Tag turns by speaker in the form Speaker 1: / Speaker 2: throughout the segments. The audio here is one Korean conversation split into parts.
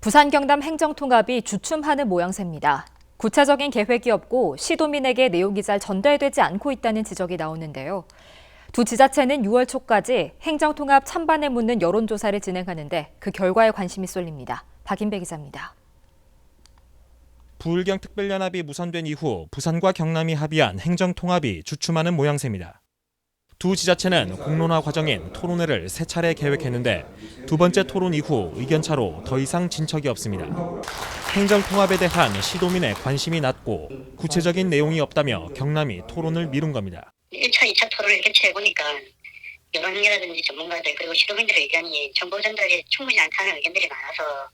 Speaker 1: 부산 경남 행정통합이 주춤하는 모양새입니다. 구체적인 계획이 없고 시도민에게 내용이 잘 전달되지 않고 있다는 지적이 나오는데요. 두 지자체는 6월 초까지 행정통합 찬반을 묻는 여론조사를 진행하는데 그 결과에 관심이 쏠립니다. 박인배 기자입니다.
Speaker 2: 부울경 특별연합이 무산된 이후 부산과 경남이 합의한 행정통합이 주춤하는 모양새입니다. 두 지자체는 공론화 과정인 토론회를 3차례 계획했는데 두 번째 토론 이후 의견차로 더 이상 진척이 없습니다. 행정통합에 대한 시도민의 관심이 낮고 구체적인 내용이 없다며 경남이 토론을 미룬 겁니다.
Speaker 3: 1차, 2차 토론을 개최해보니까 여론이라든지 전문가들 그리고 시도민들의 의견이 정보 전달이 충분히 않다는 의견들이 많아서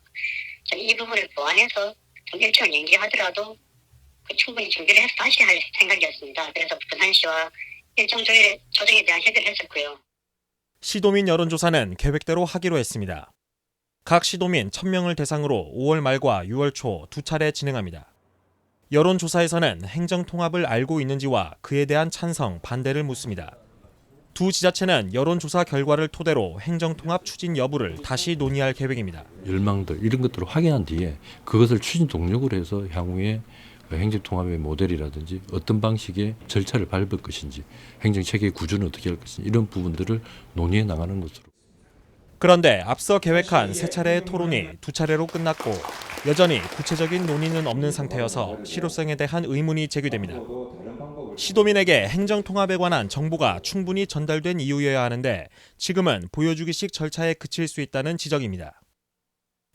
Speaker 3: 저는 이 부분을 보완해서 좀 일정을 연기하더라도 충분히 준비를 해서 다시 할 생각이었습니다. 그래서 부산시와 일정 조정에 대한 협의를 했었고요.
Speaker 2: 시도민 여론조사는 계획대로 하기로 했습니다. 각 시도민 1,000명을 대상으로 5월 말과 6월 초 2차례 진행합니다. 여론조사에서는 행정통합을 알고 있는지와 그에 대한 찬성, 반대를 묻습니다. 두 지자체는 여론조사 결과를 토대로 행정통합 추진 여부를 다시 논의할 계획입니다.
Speaker 4: 열망들 이런 것들을 확인한 뒤에 그것을 추진 동력으로 해서 향후에 행정통합의 모델이라든지 어떤 방식의 절차를 밟을 것인지 행정체계 구조는 어떻게 할 것인지 이런 부분들을 논의해 나가는 것으로.
Speaker 2: 그런데 앞서 계획한 3차례의 토론이 2차례로 끝났고 여전히 구체적인 논의는 없는 상태여서 실효성에 대한 의문이 제기됩니다. 시도민에게 행정통합에 관한 정보가 충분히 전달된 이유여야 하는데 지금은 보여주기식 절차에 그칠 수 있다는 지적입니다.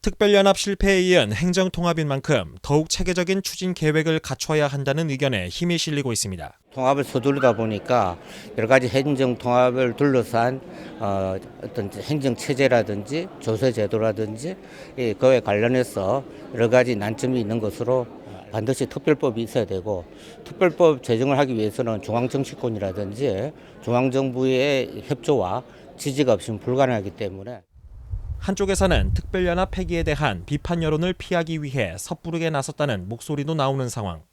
Speaker 2: 특별연합 실패에 이은 행정통합인 만큼 더욱 체계적인 추진 계획을 갖춰야 한다는 의견에 힘이 실리고 있습니다.
Speaker 5: 통합을 서두르다 보니까 여러 가지 행정 통합을 둘러싼 어떤 행정 체제라든지 조세 제도라든지 그에 관련해서 여러 가지 난점이 있는 것으로 반드시 특별법이 있어야 되고 특별법 제정을 하기 위해서는 중앙정치권이라든지 중앙정부의 협조와 지지가 없이는 불가능하기 때문에.
Speaker 2: 한쪽에서는 특별연합 폐기에 대한 비판 여론을 피하기 위해 섣부르게 나섰다는 목소리도 나오는 상황.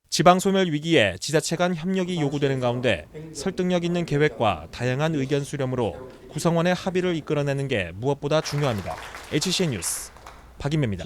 Speaker 2: 지방소멸 위기에 지자체 간 협력이 요구되는 가운데 설득력 있는 계획과 다양한 의견 수렴으로 구성원의 합의를 이끌어내는 게 무엇보다 중요합니다. HCN 뉴스 박인배입니다.